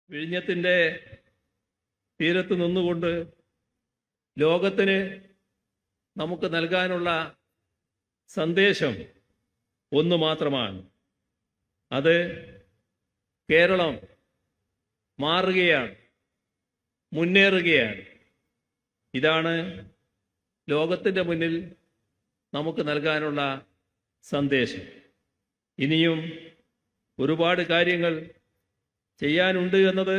വിഴിഞ്ഞത്തിൻ്റെ തീരത്ത് നിന്നുകൊണ്ട് ലോകത്തിന് നമുക്ക് നൽകാനുള്ള സന്ദേശം ഒന്ന് മാത്രമാണ്. അത് കേരളം മാറുകയാണ്, മുന്നേറുകയാണ്. ഇതാണ് ലോകത്തിൻ്റെ മുന്നിൽ നമുക്ക് നൽകാനുള്ള സന്ദേശം. ഇനിയും ഒരുപാട് കാര്യങ്ങൾ ചെയ്യാനുണ്ട് എന്നത്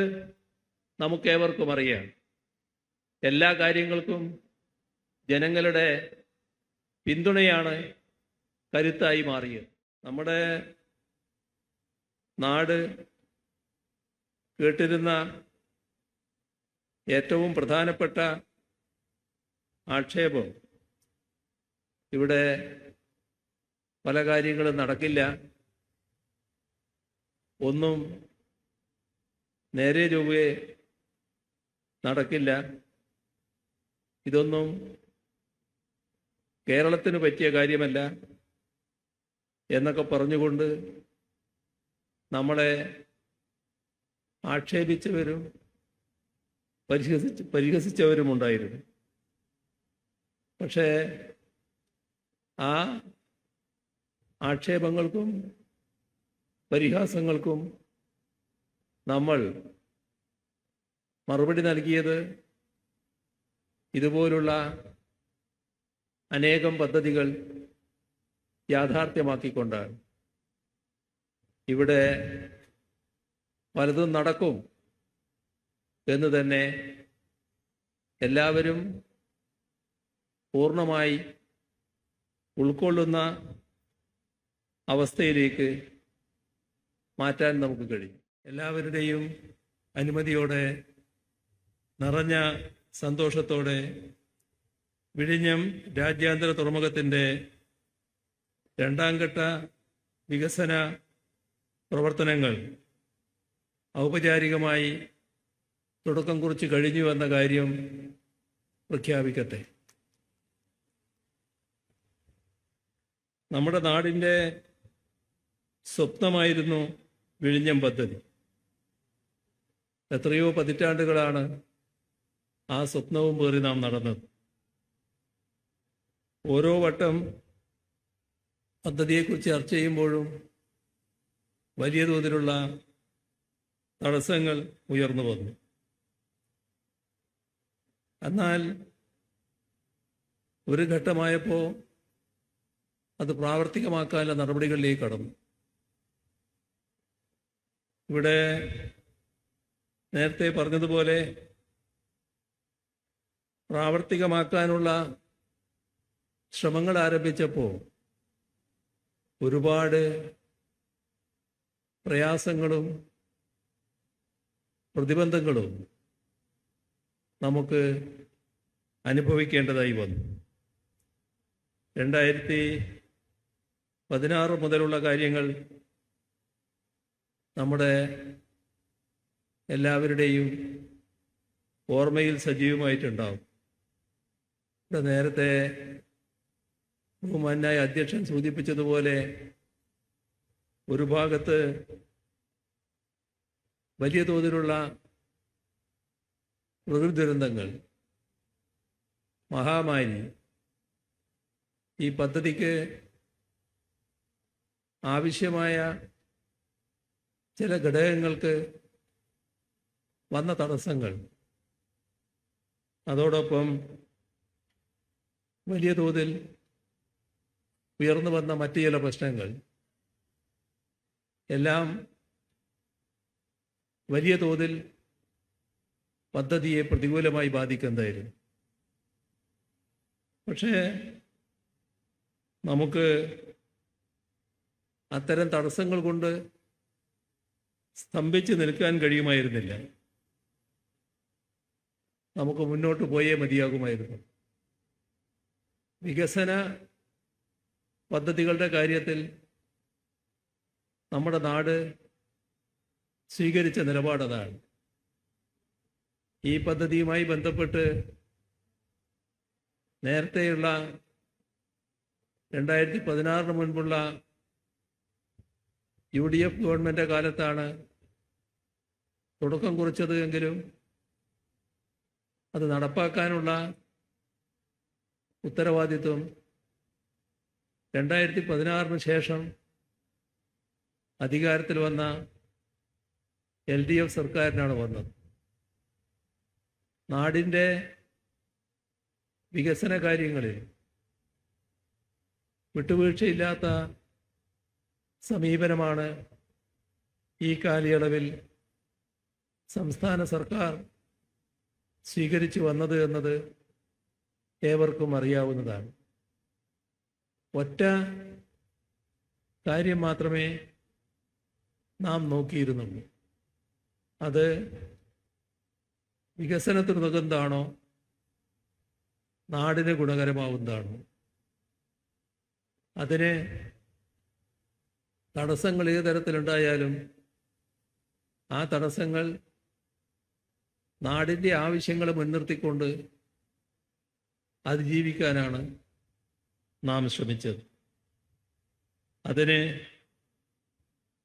നമുക്കേവർക്കും അറിയാം. എല്ലാ കാര്യങ്ങൾക്കും ജനങ്ങളുടെ പിന്തുണയാണ് കരുത്തായി മാറിയത്. നമ്മുടെ നാട് കേട്ടിരുന്ന ഏറ്റവും പ്രധാനപ്പെട്ട ആക്ഷേപം ഇവിടെ പല കാര്യങ്ങളും നടക്കില്ല, ഒന്നും നേരെ ചൊവ്വേ നടക്കില്ല, ഇതൊന്നും കേരളത്തിന് പറ്റിയ കാര്യമല്ല എന്നൊക്കെ പറഞ്ഞുകൊണ്ട് നമ്മളെ ആക്ഷേപിച്ചവരും പരിഹസിച്ചവരുമുണ്ടായിരുന്നു. പക്ഷേ ആ ആക്ഷേപങ്ങൾക്കും പരിഹാസങ്ങൾക്കും നമ്മൾ മറുപടി നൽകിയത് ഇതുപോലുള്ള അനേകം പദ്ധതികൾ യാഥാർത്ഥ്യമാക്കിക്കൊണ്ടാണ്. ഇവിടെ പലതും നടക്കും എന്ന് തന്നെ എല്ലാവരും പൂർണ്ണമായി ഉൾക്കൊള്ളുന്ന അവസ്ഥയിലേക്ക് മാറ്റാൻ നമുക്ക് കഴിയും. എല്ലാവരുടെയും അനുമതിയോടെ നിറഞ്ഞ സന്തോഷത്തോടെ വിഴിഞ്ഞം രാജ്യാന്തര തുറമുഖത്തിൻ്റെ രണ്ടാം ഘട്ട വികസന പ്രവർത്തനങ്ങൾ ഔപചാരികമായി തുടക്കം കുറിച്ച് കഴിഞ്ഞു എന്ന കാര്യം പ്രഖ്യാപിക്കട്ടെ. നമ്മുടെ നാടിൻ്റെ സ്വപ്നമായിരുന്നു വിഴിഞ്ഞം പദ്ധതി. എത്രയോ പതിറ്റാണ്ടുകളാണ് ആ സ്വപ്നവും പേറി നാം നടന്നത്. ഓരോ വട്ടം പദ്ധതിയെക്കുറിച്ച് ചർച്ച ചെയ്യുമ്പോഴും വലിയ തോതിലുള്ള തടസ്സങ്ങൾ ഉയർന്നു വന്നു. എന്നാൽ ഒരു ഘട്ടമായപ്പോൾ അത് പ്രാവർത്തികമാക്കാനുള്ള നടപടികളിലേക്ക് കടന്നു. ഇവിടെ നേരത്തെ പറഞ്ഞതുപോലെ പ്രാവർത്തികമാക്കാനുള്ള ശ്രമങ്ങൾ ആരംഭിച്ചപ്പോൾ ഒരുപാട് പ്രയാസങ്ങളും പ്രതിബന്ധങ്ങളും നമുക്ക് അനുഭവിക്കേണ്ടതായി വന്നു. 2016 മുതലുള്ള കാര്യങ്ങൾ നമ്മുടെ എല്ലാവരുടെയും ഓർമ്മയിൽ സജീവമായിട്ടുണ്ടാവും. ഇവിടെ നേരത്തെ ബഹുമാന്യായ അധ്യക്ഷൻ സൂചിപ്പിച്ചതുപോലെ ഒരു ഭാഗത്ത് വലിയ തോതിലുള്ള പ്രകൃതി ദുരന്തങ്ങൾ, മഹാമാരി, ഈ പദ്ധതിക്ക് ആവശ്യമായ ചില ഘടകങ്ങൾക്ക് വന്ന തടസ്സങ്ങൾ, അതോടൊപ്പം വലിയ തോതിൽ ഉയർന്നു വന്ന മറ്റു ചില പ്രശ്നങ്ങൾ എല്ലാം വലിയ തോതിൽ പദ്ധതിയെ പ്രതികൂലമായി ബാധിക്കുന്നതായിരുന്നു. പക്ഷേ നമുക്ക് അത്തരം തടസ്സങ്ങൾ കൊണ്ട് സ്തംഭിച്ച് നിൽക്കാൻ കഴിയുമായിരുന്നില്ല. നമുക്ക് മുന്നോട്ട് പോയേ മതിയാകുമായിരുന്നു. വികസന പദ്ധതികളുടെ കാര്യത്തിൽ നമ്മുടെ നാട് സ്വീകരിച്ച നിലപാടതാണ്. ഈ പദ്ധതിയുമായി ബന്ധപ്പെട്ട് നേരത്തെയുള്ള 2016 മുൻപുള്ള UDF ഗവൺമെൻറ് കാലത്താണ് തുടക്കം കുറിച്ചത് എങ്കിലും അത് നടപ്പാക്കാനുള്ള ഉത്തരവാദിത്വം 2016 ശേഷം അധികാരത്തിൽ വന്ന LDF സർക്കാരിനാണ് വന്നത്. നാടിൻ്റെ വികസന കാര്യങ്ങളിൽ വിട്ടുവീഴ്ചയില്ലാത്ത സമീപനമാണ് ഈ കാലയളവിൽ സംസ്ഥാന സർക്കാർ സ്വീകരിച്ചു വന്നത് എന്നത് ഏവർക്കും അറിയാവുന്നതാണ്. ഒറ്റ കാര്യം മാത്രമേ നാം നോക്കിയിരുന്നുള്ളൂ. അത് വികസനത്തിന് ഉതകുന്നതാണോ, നാടിന് ഗുണകരമാവുന്നതാണോ. അതിന് തടസ്സങ്ങൾ ഏത് തരത്തിലുണ്ടായാലും ആ തടസ്സങ്ങൾ നാടിൻ്റെ ആവശ്യങ്ങൾ മുൻനിർത്തിക്കൊണ്ട് അതിജീവിക്കാനാണ് നാം ശ്രമിച്ചത്. അതിന്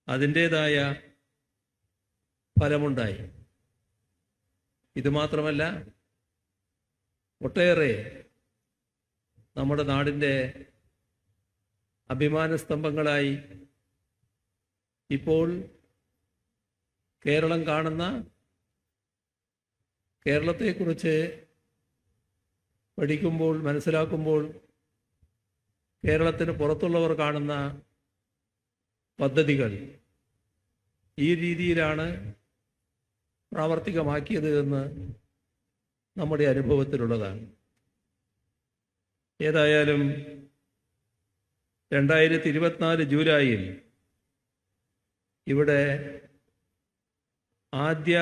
അതിൻ്റേതായ ഫലമുണ്ടായി. ഇതുമാത്രമല്ല, ഒട്ടേറെ നമ്മുടെ നാടിൻ്റെ അഭിമാന സ്തംഭങ്ങളായി ഇപ്പോൾ കേരളം കാണുന്ന, കേരളത്തെക്കുറിച്ച് പഠിക്കുമ്പോൾ മനസ്സിലാക്കുമ്പോൾ കേരളത്തിന് പുറത്തുള്ളവർ കാണുന്ന പദ്ധതികൾ ഈ രീതിയിലാണ് പ്രാവർത്തികമാക്കിയത് എന്ന് നമ്മുടെ അനുഭവത്തിലുള്ളതാണ്. ഏതായാലും 2024 ജൂലൈയിൽ ഇവിടെ ആദ്യ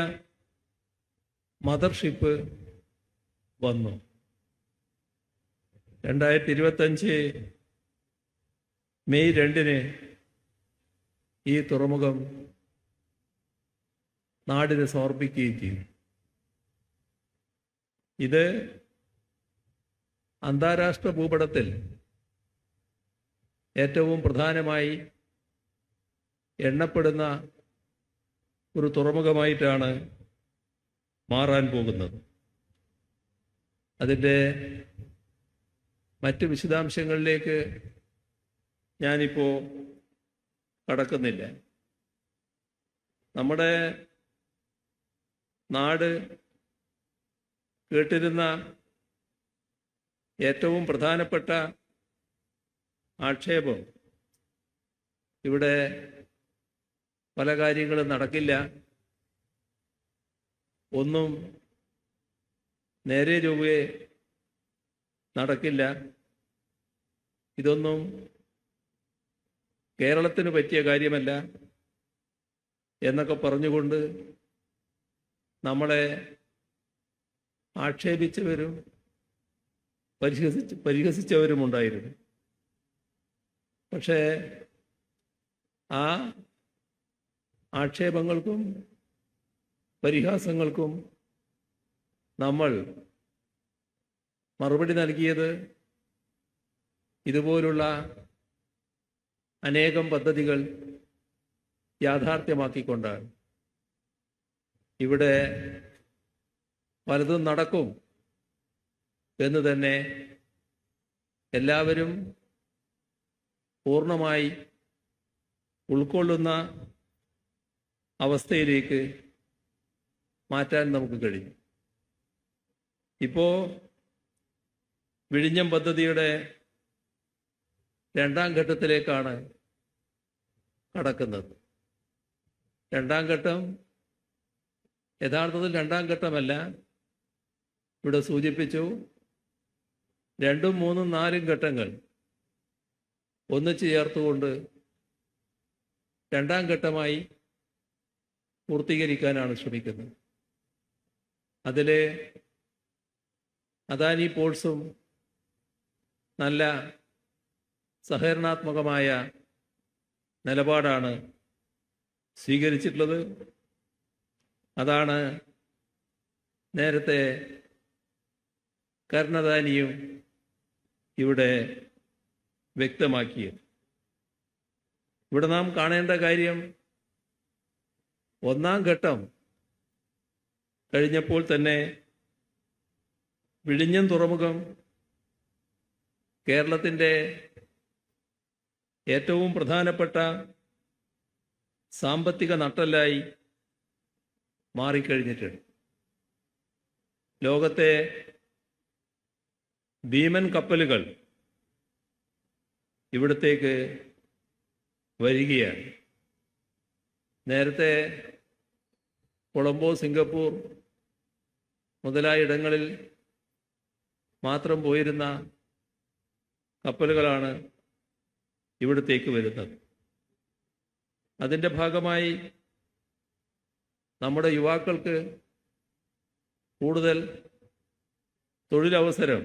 മദർഷിപ്പ് വന്നു. 2025 മെയ് 2 ഈ തുറമുഖം നാടിന് സമർപ്പിക്കുകയും ചെയ്തു. ഇത് അന്താരാഷ്ട്ര ഭൂപടത്തിൽ ഏറ്റവും പ്രധാനമായി എണ്ണപ്പെടുന്ന ഒരു തുറമുഖമായിട്ടാണ് മാറാൻ പോകുന്നത്. അതിൻ്റെ മറ്റ് വിശദാംശങ്ങളിലേക്ക് ഞാനിപ്പോൾ കടക്കുന്നില്ല. നമ്മുടെ നാട് കേട്ടിരുന്ന ഏറ്റവും പ്രധാനപ്പെട്ട ആക്ഷേപം ഇവിടെ പല കാര്യങ്ങളും നടക്കില്ല, ഒന്നും നേരെ ചൊവ്വേ നടക്കില്ല, ഇതൊന്നും കേരളത്തിന് പറ്റിയ കാര്യമല്ല എന്നൊക്കെ പറഞ്ഞുകൊണ്ട് നമ്മളെ ആക്ഷേപിച്ചവരും പരിഹസിച്ചവരുമുണ്ടായിരുന്നു. പക്ഷേ ആ ആക്ഷേപങ്ങൾക്കും പരിഹാസങ്ങൾക്കും നമ്മൾ മറുപടി നൽകിയത് ഇതുപോലുള്ള അനേകം പദ്ധതികൾ യാഥാർത്ഥ്യമാക്കിക്കൊണ്ടാണ്. ഇവിടെ പലതും നടക്കും എന്ന് തന്നെ എല്ലാവരും പൂർണ്ണമായി ഉൾക്കൊള്ളുന്ന അവസ്ഥയിലേക്ക് മാറ്റാൻ നമുക്ക് കഴിയും. ഇപ്പോൾ വിഴിഞ്ഞം പദ്ധതിയുടെ 2ാം ഘട്ടത്തിലേക്കാണ് കടക്കുന്നത്. 2ാം ഘട്ടം യഥാർത്ഥത്തിൽ 2ാം ഘട്ടമല്ല, ഇവിടെ സൂചിപ്പിച്ചു 2ഉം 3ഉം 4ഉം ഘട്ടങ്ങൾ ഒന്നിച്ചു ചേർത്തുകൊണ്ട് 2ാം ഘട്ടമായി പൂർത്തീകരിക്കാനാണ് ശ്രമിക്കുന്നത്. അതിൽ അദാനി പോർട്സും നല്ല സഹകരണാത്മകമായ നിലപാടാണ് സ്വീകരിച്ചിട്ടുള്ളത്. അതാണ് നേരത്തെ കർണദാനിയും ഇവിടെ വ്യക്തമാക്കിയത്. ഇവിടെ നാം കാണേണ്ട കാര്യം, 1ാം ഘട്ടം കഴിഞ്ഞപ്പോൾ തന്നെ വിഴിഞ്ഞം തുറമുഖം കേരളത്തിൻ്റെ ഏറ്റവും പ്രധാനപ്പെട്ട സാമ്പത്തിക നട്ടെല്ലായി മാറിക്കഴിഞ്ഞിട്ടുണ്ട്. ലോകത്തെ ഭീമൻ കപ്പലുകൾ ഇവിടത്തേക്ക് വരികയാണ്. നേരത്തെ കൊളംബോ, സിംഗപ്പൂർ മുതലായ ഇടങ്ങളിൽ മാത്രം പോയിരുന്ന കപ്പലുകളാണ് ഇവിടത്തേക്ക് വരുന്നത്. അതിൻ്റെ ഭാഗമായി നമ്മുടെ യുവാക്കൾക്ക് കൂടുതൽ തൊഴിലവസരം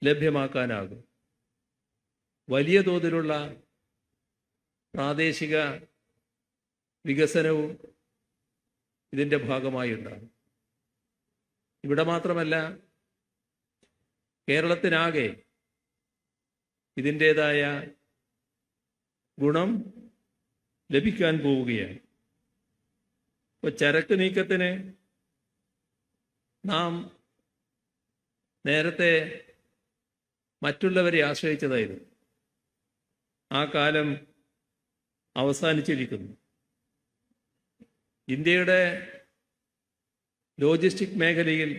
ലഭ്യമാക്കാനാകും. വലിയ തോതിലുള്ള പ്രാദേശിക വികസനവും ഇതിൻ്റെ ഭാഗമായി ഉണ്ടാകും. ഇവിടെ മാത്രമല്ല, കേരളത്തിനാകെ ഇതിൻ്റേതായ ഗുണം ലഭിക്കാൻ പോവുകയാണ്. ഇപ്പോൾ ചരക്ക് നീക്കത്തിന് നാം നേരത്തെ മറ്റുള്ളവരെ ആശ്രയിച്ചതായിരുന്നു. ആ കാലം അവസാനിച്ചിരിക്കുന്നു. ഇന്ത്യയുടെ ലോജിസ്റ്റിക് മേഖലയിൽ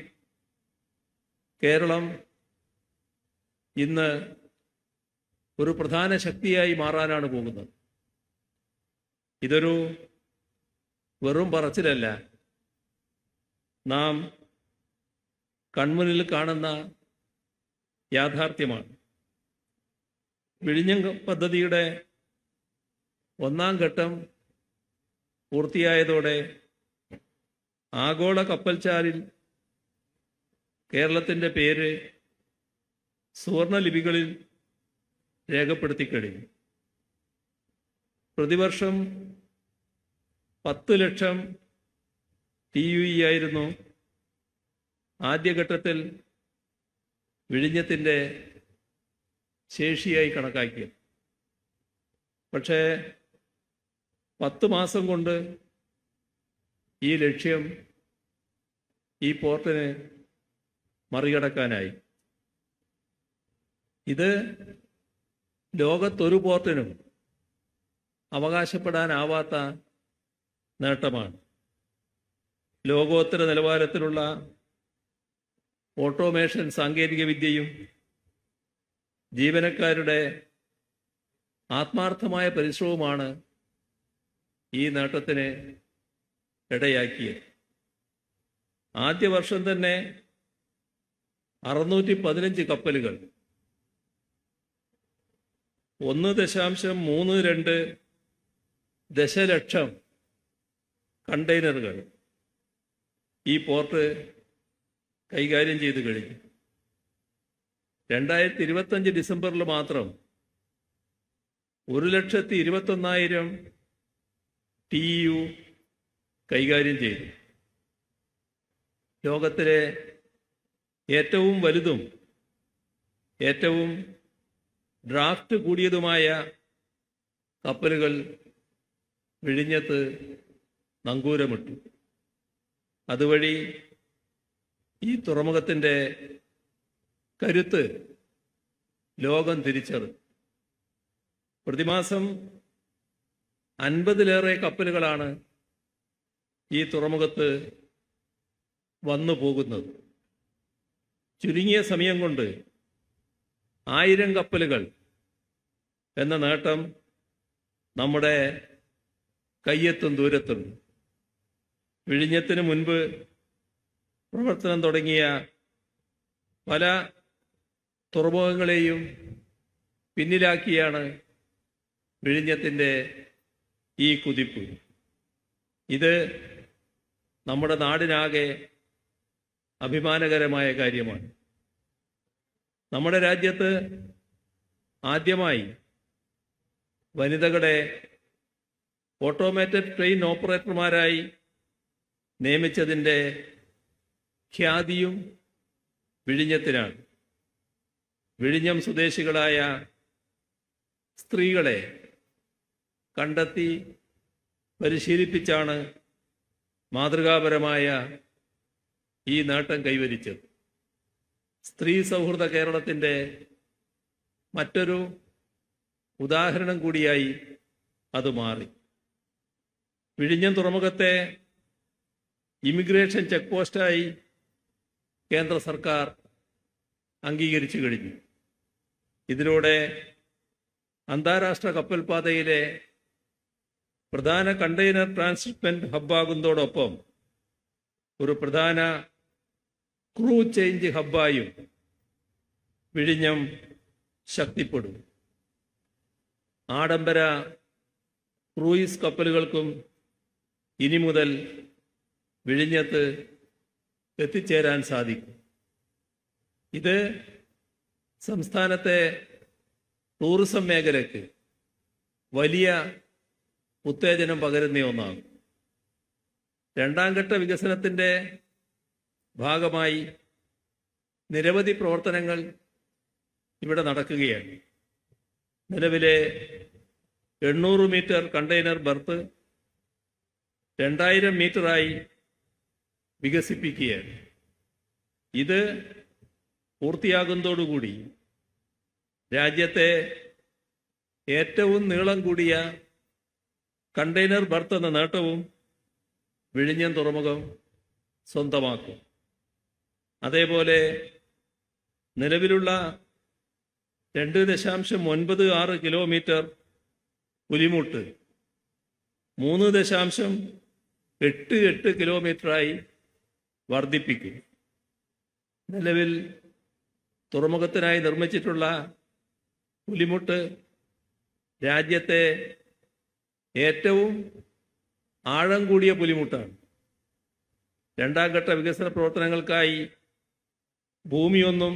കേരളം ഇന്ന് ഒരു പ്രധാന ശക്തിയായി മാറാനാണ് പോകുന്നത്. ഇതൊരു വെറും പറച്ചിലല്ല, നാം കൺമുന്നിൽ കാണുന്ന യാഥാർത്ഥ്യമാണ്. വിഴിഞ്ഞം പദ്ധതിയുടെ ഒന്നാം ഘട്ടം പൂർത്തിയായതോടെ ആഗോള കപ്പൽച്ചാലിൽ കേരളത്തിൻ്റെ പേര് സുവർണലിപികളിൽ രേഖപ്പെടുത്തി കഴിഞ്ഞു. പ്രതിവർഷം 10 ലക്ഷം TUE ആയിരുന്നു ആദ്യഘട്ടത്തിൽ വിഴിഞ്ഞത്തിൻ്റെ ശേഷിയായി കണക്കാക്കിയത്. പക്ഷേ 10 മാസം കൊണ്ട് ഈ ലക്ഷ്യം ഈ പോർട്ടിന് മറികടക്കാനായി. ഇത് ലോകത്തൊരു പോർട്ടിനും അവകാശപ്പെടാനാവാത്ത നേട്ടമാണ്. ലോകോത്തര നിലവാരത്തിലുള്ള ഓട്ടോമേഷൻ സാങ്കേതിക വിദ്യയും ജീവനക്കാരുടെ ആത്മാർത്ഥമായ പരിശ്രമവുമാണ് ഈ നേട്ടത്തിന് ഇടയാക്കിയത്. ആദ്യ വർഷം തന്നെ 615 കപ്പലുകൾ, 1.32 ദശലക്ഷം കണ്ടെയ്നറുകൾ ഈ പോർട്ട് കൈകാര്യം ചെയ്ത് കഴിഞ്ഞു. 2025 ഡിസംബറിൽ മാത്രം 1,21,000 TEU കൈകാര്യം ചെയ്തു. ലോകത്തിലെ ഏറ്റവും വലുതും ഏറ്റവും ഡ്രാഫ്റ്റ് കൂടിയതുമായ കപ്പലുകൾ വിഴിഞ്ഞത്ത് നങ്കൂരമിട്ടു. അതുവഴി ഈ തുറമുഖത്തിൻ്റെ കരുത്ത് ലോകം തിരിച്ചറിഞ്ഞു. പ്രതിമാസം 50-ലേറെ കപ്പലുകളാണ് ഈ തുറമുഖത്ത് വന്നു പോകുന്നത്. ചുരുങ്ങിയ സമയം കൊണ്ട് 1000 കപ്പലുകൾ എന്ന നേട്ടം നമ്മുടെ കയ്യെത്തും ദൂരത്തുണ്ട്. വിഴിഞ്ഞത്തിന് മുൻപ് പ്രവർത്തനം തുടങ്ങിയ പല തുറമുഖങ്ങളെയും പിന്നിലാക്കിയാണ് വിഴിഞ്ഞത്തിൻ്റെ ഈ കുതിപ്പ്. ഇത് നമ്മുടെ നാടിനാകെ അഭിമാനകരമായ കാര്യമാണ്. നമ്മുടെ രാജ്യത്ത് ആദ്യമായി വനിതകളെ ഓട്ടോമേറ്റഡ് ട്രെയിൻ ഓപ്പറേറ്റർമാരായി നിയമിച്ചതിൻ്റെ ഖ്യാതിയും വിഴിഞ്ഞത്തിനാണ്. വിഴിഞ്ഞം സ്വദേശികളായ സ്ത്രീകളെ കണ്ടെത്തി പരിശീലിപ്പിച്ചാണ് മാതൃകാപരമായ ഈ നേട്ടം കൈവരിച്ചത്. സ്ത്രീ സൗഹൃദ കേരളത്തിൻ്റെ മറ്റൊരു ഉദാഹരണം കൂടിയായി അത് മാറി. വിഴിഞ്ഞം തുറമുഖത്തെ ഇമിഗ്രേഷൻ ചെക്ക് പോസ്റ്റായി കേന്ദ്ര സർക്കാർ അംഗീകരിച്ചു കഴിഞ്ഞു. ഇതിലൂടെ അന്താരാഷ്ട്ര കപ്പൽപാതയിലെ പ്രധാന കണ്ടെയ്നർ ട്രാൻസ്ഷിപ്മെന്റ് ഹബ്ബാകുന്നതോടൊപ്പം ഒരു പ്രധാന ക്രൂ ചേഞ്ച് ഹബ്ബായും വിഴിഞ്ഞം ശക്തിപ്പെടും. ആഡംബര ക്രൂയിസ് കപ്പലുകൾക്കും ഇനി മുതൽ വിഴിഞ്ഞത്ത് എത്തിച്ചേരാൻ സാധിക്കും. ഇത് സംസ്ഥാനത്തെ ടൂറിസം മേഖലയ്ക്ക് വലിയ ഉത്തേജനം പകരുന്ന ഒന്നാണ്. രണ്ടാം ഘട്ട വികസനത്തിൻ്റെ ഭാഗമായി നിരവധി പ്രവർത്തനങ്ങൾ ഇവിടെ നടക്കുകയാണ്. നിലവിലെ 800 മീറ്റർ കണ്ടെയ്നർ ബർത്ത് 2000 മീറ്ററായി വികസിപ്പിക്കുകയാണ്. ഇത് പൂർത്തിയാകുന്നതോടുകൂടി രാജ്യത്തെ ഏറ്റവും നീളം കൂടിയ കണ്ടെയ്നർ ബർത്ത് എന്ന നേട്ടവും വിഴിഞ്ഞം തുറമുഖം സ്വന്തമാക്കും. അതേപോലെ നിലവിലുള്ള 2.96 കിലോമീറ്റർ പുലിമുട്ട് 3.88 കിലോമീറ്ററായി വർദ്ധിപ്പിക്കും. നിലവിൽ തുറമുഖത്തിനായി നിർമ്മിച്ചിട്ടുള്ള പുലിമുട്ട് രാജ്യത്തെ ഏറ്റവും ആഴം കൂടിയ പുലിമുട്ടാണ്. രണ്ടാം ഘട്ട വികസന പ്രവർത്തനങ്ങൾക്കായി ഭൂമിയൊന്നും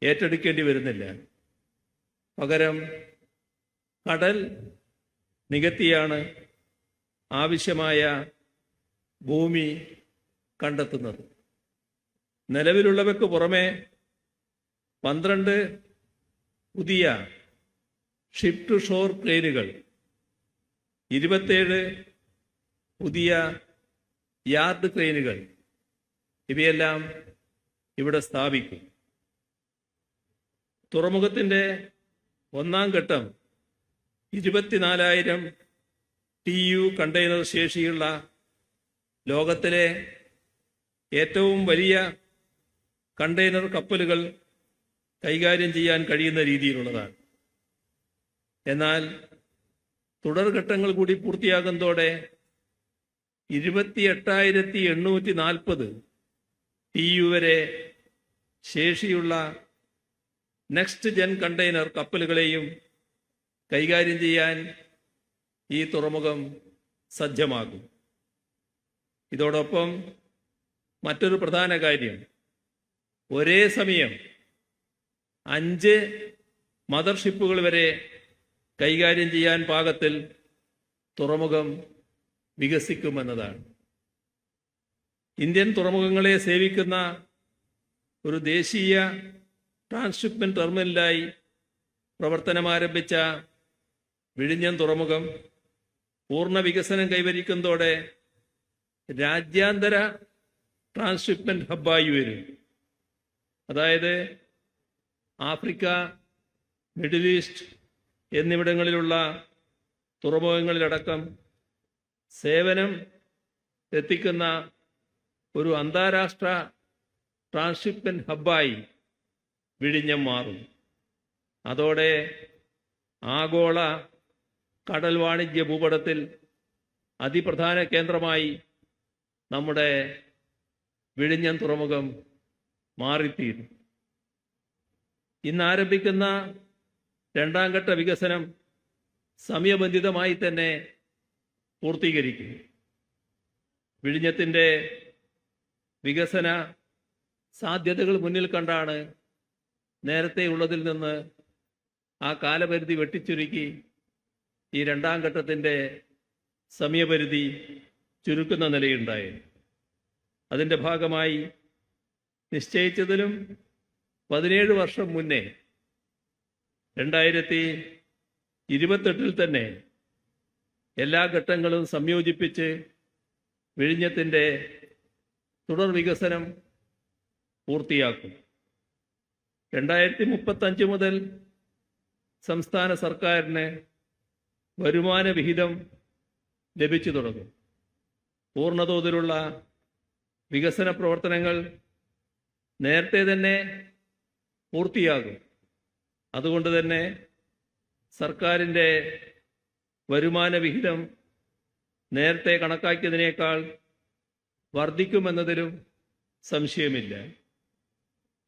ഏറ്റെടുക്കേണ്ടി വരുന്നില്ല. പകരം കടൽ നികത്തിയാണ് ആവശ്യമായ ഭൂമി കണ്ടെത്തുന്നത്. നിലവിലുള്ളവയ്ക്ക് പുറമെ 12 പുതിയ ഷിപ്പ് ടു ഷോർ ക്രെയിനുകൾ, 27 പുതിയ യാർഡ് ക്രെയിനുകൾ ഇവയെല്ലാം ഇവിടെ സ്ഥാപിക്കും. തുറമുഖത്തിൻ്റെ ഒന്നാം ഘട്ടം 24,000 TEU കണ്ടെയ്നർ ശേഷിയുള്ള ലോകത്തിലെ ഏറ്റവും വലിയ കണ്ടെയ്നർ കപ്പലുകൾ കൈകാര്യം ചെയ്യാൻ കഴിയുന്ന രീതിയിലുള്ളതാണ്. എന്നാൽ തുടർഘട്ടങ്ങൾ കൂടി പൂർത്തിയാകുന്നതോടെ 28,840 TEU വരെ ശേഷിയുള്ള നെക്സ്റ്റ് ജെൻ കണ്ടെയ്നർ കപ്പലുകളെയും കൈകാര്യം ചെയ്യാൻ ഈ തുറമുഖം സജ്ജമാകും. ഇതോടൊപ്പം മറ്റൊരു പ്രധാന കാര്യം, ഒരേ സമയം 5 മദർഷിപ്പുകൾ വരെ കൈകാര്യം ചെയ്യാൻ പാകത്തിൽ തുറമുഖം വികസിക്കുമെന്നതാണ്. ഇന്ത്യൻ തുറമുഖങ്ങളെ സേവിക്കുന്ന ഒരു ദേശീയ ട്രാൻസ്ഷിപ്മെന്റ് ടെർമിനലായി പ്രവർത്തനമാരംഭിച്ച വിഴിഞ്ഞം തുറമുഖം പൂർണ്ണ വികസനം കൈവരിക്കുന്നതോടെ രാജ്യാന്തര ട്രാൻസ്ഷിപ്മെന്റ് ഹബ്ബായി വരും. അതായത് ആഫ്രിക്ക, മിഡിൽ ഈസ്റ്റ് എന്നിവിടങ്ങളിലുള്ള തുറമുഖങ്ങളിലടക്കം സേവനം എത്തിക്കുന്ന ഒരു അന്താരാഷ്ട്ര ട്രാൻസ്ഷിപ്മെന്റ് ഹബ്ബായി വിഴിഞ്ഞം മാറും. അതോടെ ആഗോള കടൽ വാണിജ്യ ഭൂപടത്തിൽ അതിപ്രധാന കേന്ദ്രമായി നമ്മുടെ വിഴിഞ്ഞം തുറമുഖം മാറിത്തീരും. ഇന്ന് ആരംഭിക്കുന്ന രണ്ടാം ഘട്ട വികസനം സമയബന്ധിതമായി തന്നെ പൂർത്തീകരിക്കും. വിഴിഞ്ഞത്തിൻ്റെ വികസന സാധ്യതകൾ മുന്നിൽ കണ്ടാണ് നേരത്തെ ഉള്ളതിൽ നിന്ന് ആ കാലപരിധി വെട്ടിച്ചുരുക്കി ഈ രണ്ടാം ഘട്ടത്തിൻ്റെ സമയപരിധി ചുരുക്കുന്ന നിലയുണ്ടായി. അതിൻ്റെ ഭാഗമായി നിശ്ചയിച്ചതിലും 17 വർഷം മുന്നേ 2028 തന്നെ എല്ലാ ഘട്ടങ്ങളും സംയോജിപ്പിച്ച് വിഴിഞ്ഞത്തിൻ്റെ തുടർ വികസനം പൂർത്തിയാക്കും. 2035 മുതൽ സംസ്ഥാന സർക്കാരിന് വരുമാന വിഹിതം ലഭിച്ചു തുടങ്ങും. പൂർണ്ണതോതിലുള്ള വികസന പ്രവർത്തനങ്ങൾ നേരത്തെ തന്നെ പൂർത്തിയാകും. അതുകൊണ്ട് തന്നെ സർക്കാരിൻ്റെ വരുമാന വിഹിതം നേരത്തെ കണക്കാക്കിയതിനേക്കാൾ വർദ്ധിക്കുമെന്നതിലും സംശയമില്ല.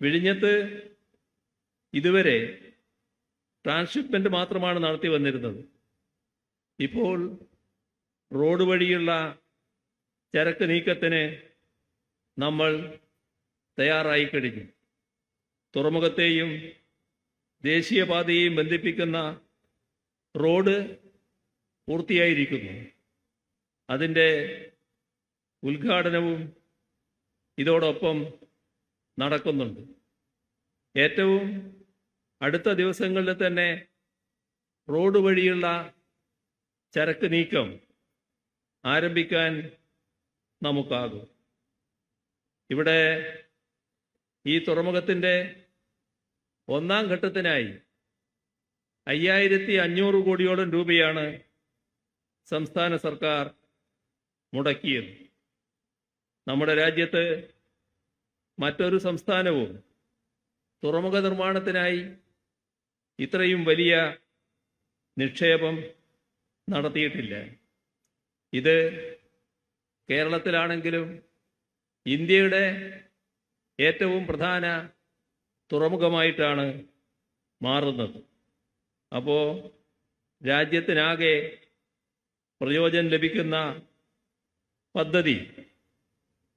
വിഴിഞ്ഞത്ത് ഇതുവരെ ട്രാൻസ്ഷിപ്മെന്റ് മാത്രമാണ് നടത്തി വന്നിരുന്നത്. ഇപ്പോൾ റോഡ് വഴിയുള്ള ചരക്ക് നീക്കത്തിന് നമ്മൾ തയ്യാറായി കഴിഞ്ഞു. തുറമുഖത്തെയും ദേശീയപാതയെയും ബന്ധിപ്പിക്കുന്ന റോഡ് പൂർത്തിയായിരിക്കുന്നു. അതിൻ്റെ ഉദ്ഘാടനവും ഇതോടൊപ്പം നടക്കുന്നുണ്ട്. ഏറ്റവും അടുത്ത ദിവസങ്ങളിൽ തന്നെ റോഡ് വഴിയുള്ള ചരക്ക് നീക്കം ആരംഭിക്കാൻ നമുക്കാകും. ഇവിടെ ഈ തുറമുഖത്തിൻ്റെ ഒന്നാം ഘട്ടത്തിനായി 5500 കോടിയോളം രൂപയാണ് സംസ്ഥാന സർക്കാർ മുടക്കിയത്. നമ്മുടെ രാജ്യത്ത് മറ്റൊരു സംസ്ഥാനവും തുറമുഖ നിർമ്മാണത്തിനായി ഇത്രയും വലിയ നിക്ഷേപം നടത്തിയിട്ടില്ല. ഇത് കേരളത്തിലാണെങ്കിലും ഇന്ത്യയുടെ ഏറ്റവും പ്രധാന തുറമുഖമായിട്ടാണ് മാറുന്നത്. അപ്പോൾ രാജ്യത്തിനാകെ പ്രയോജനം ലഭിക്കുന്ന പദ്ധതി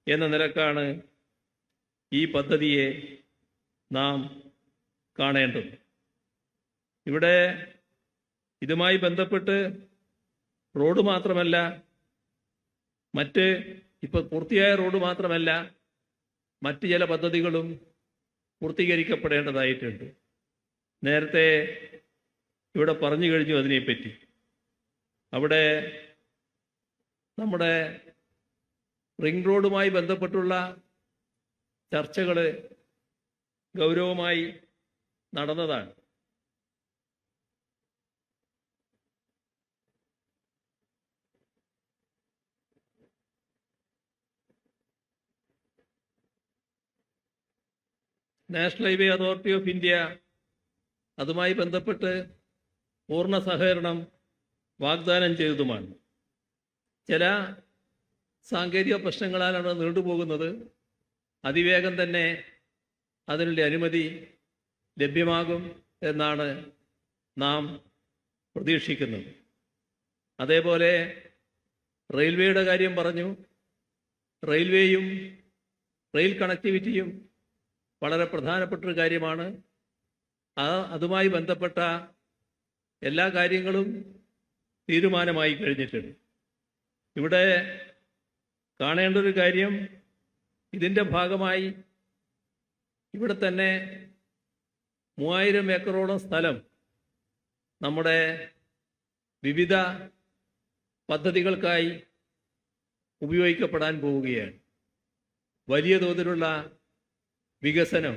എന്ന നിലക്കാണ് ഈ പദ്ധതിയെ നാം കാണേണ്ടത്. ഇവിടെ ഇതുമായി ബന്ധപ്പെട്ട് റോഡ് മാത്രമല്ല, മറ്റ് ഇപ്പോൾ പൂർത്തിയായ റോഡ് മാത്രമല്ല, മറ്റ് ചില പദ്ധതികളും പൂർത്തീകരിക്കപ്പെടേണ്ടതായിട്ടുണ്ട്. നേരത്തെ ഇവിടെ പറഞ്ഞു കഴിഞ്ഞു അതിനെപ്പറ്റി. അവിടെ നമ്മുടെ റിംഗ് റോഡുമായി ബന്ധപ്പെട്ടുള്ള ചർച്ചകൾ ഗൗരവമായി നടന്നതാണ്. National highway authority of India അതുമായി ബന്ധപ്പെട്ട് പൂർണ്ണ സഹകരണം വാഗ്ദാനം ചെയ്തതുമാണ്. ചില സാങ്കേതിക പ്രശ്നങ്ങളാലാണ് നീണ്ടുപോകുന്നത്. അതിവേഗം തന്നെ അതിനുള്ള അനുമതി ലഭ്യമാകും എന്നാണ് നാം പ്രതീക്ഷിക്കുന്നത്. അതേപോലെ റെയിൽവേയുടെ കാര്യം പറഞ്ഞു. റെയിൽവേയും റെയിൽ കണക്ടിവിറ്റിയും വളരെ പ്രധാനപ്പെട്ടൊരു കാര്യമാണ്. അതുമായി ബന്ധപ്പെട്ട എല്ലാ കാര്യങ്ങളും തീരുമാനമായി കഴിഞ്ഞിട്ടുണ്ട്. ഇവിടെ കാണേണ്ട ഒരു കാര്യം, ഇതിൻ്റെ ഭാഗമായി ഇവിടെ തന്നെ 3000 ഏക്കറോളം സ്ഥലം നമ്മുടെ വിവിധ പദ്ധതികൾക്കായി ഉപയോഗിക്കപ്പെടാൻ പോവുകയാണ്. വലിയ തോതിലുള്ള വികസനം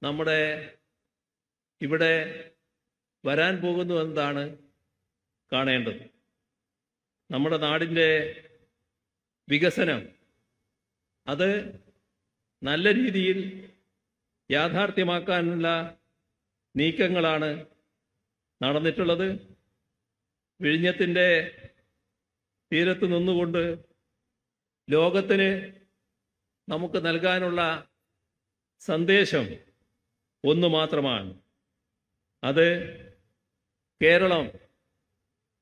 നമ്മുടെ ഇവിടെ വരാൻ പോകുന്നു എന്നതാണ് കാണേണ്ടത്. നമ്മുടെ നാടിൻ്റെ വികസനം അത് നല്ല രീതിയിൽ യാഥാർത്ഥ്യമാക്കാനുള്ള നീക്കങ്ങളാണ് നടന്നിട്ടുള്ളത്. വിഴിഞ്ഞത്തിൻ്റെ തീരത്ത് നിന്നുകൊണ്ട് ലോകത്തിന് നമുക്ക് നൽകാനുള്ള സന്ദേശം ഒന്ന് മാത്രമാണ്. അത് കേരളം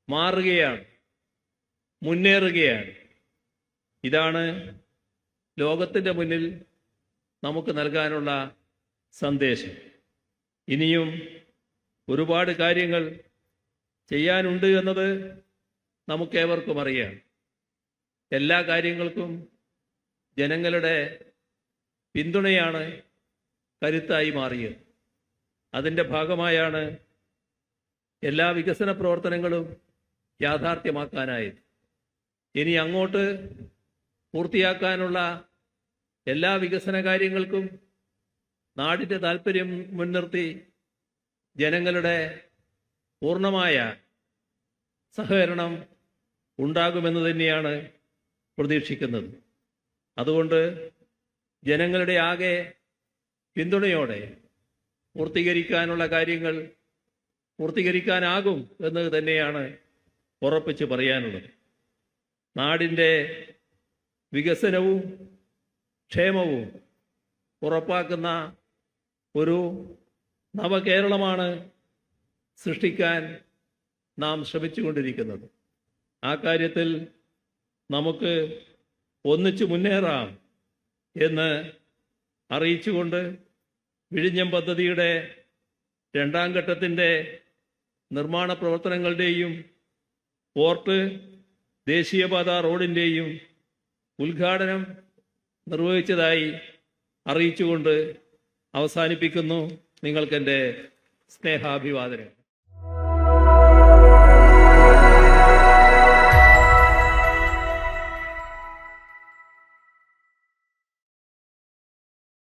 മാറുകയാണ്, മുന്നേറുകയാണ്. ഇതാണ് ലോകത്തിൻ്റെ മുന്നിൽ നമുക്ക് നൽകാനുള്ള സന്ദേശം. ഇനിയും ഒരുപാട് കാര്യങ്ങൾ ചെയ്യാനുണ്ട് എന്നത് നമുക്കേവർക്കും അറിയാം. എല്ലാ കാര്യങ്ങൾക്കും ജനങ്ങളുടെ പിന്തുണയാണ് കരുത്തായി മാറിയത്. അതിൻ്റെ ഭാഗമായാണ് എല്ലാ വികസന പ്രവർത്തനങ്ങളും യാഥാർത്ഥ്യമാക്കാനായത്. ഇനി അങ്ങോട്ട് പൂർത്തിയാക്കാനുള്ള എല്ലാ വികസന കാര്യങ്ങൾക്കും നാടിൻ്റെ താല്പര്യം മുൻനിർത്തി ജനങ്ങളുടെ പൂർണ്ണമായ സഹകരണം ഉണ്ടാകുമെന്ന് തന്നെയാണ് പ്രതീക്ഷിക്കുന്നത്. അതുകൊണ്ട് ജനങ്ങളുടെ ആകെ പിന്തുണയോടെ പൂർത്തീകരിക്കാനുള്ള കാര്യങ്ങൾ പൂർത്തീകരിക്കാനാകും എന്ന് തന്നെയാണ് ഉറപ്പിച്ച് പറയാനുള്ളത്. നാടിൻ്റെ വികസനവും ക്ഷേമവും ഉറപ്പാക്കുന്ന ഒരു നവകേരളമാണ് സൃഷ്ടിക്കാൻ നാം ശ്രമിച്ചുകൊണ്ടിരിക്കുന്നത്. ആ കാര്യത്തിൽ നമുക്ക് ഒന്നിച്ചു മുന്നേറാം എന്ന് അറിയിച്ചുകൊണ്ട് വിഴിഞ്ഞം പദ്ധതിയുടെ രണ്ടാം ഘട്ടത്തിൻ്റെ നിർമ്മാണ പ്രവർത്തനങ്ങളുടെയും പോർട്ട് ദേശീയപാത റോഡിൻ്റെയും ഉദ്ഘാടനം നിർവഹിച്ചതായി അറിയിച്ചുകൊണ്ട് അവസാനിപ്പിക്കുന്നു. നിങ്ങൾക്കെൻ്റെ സ്നേഹാഭിവാദനം.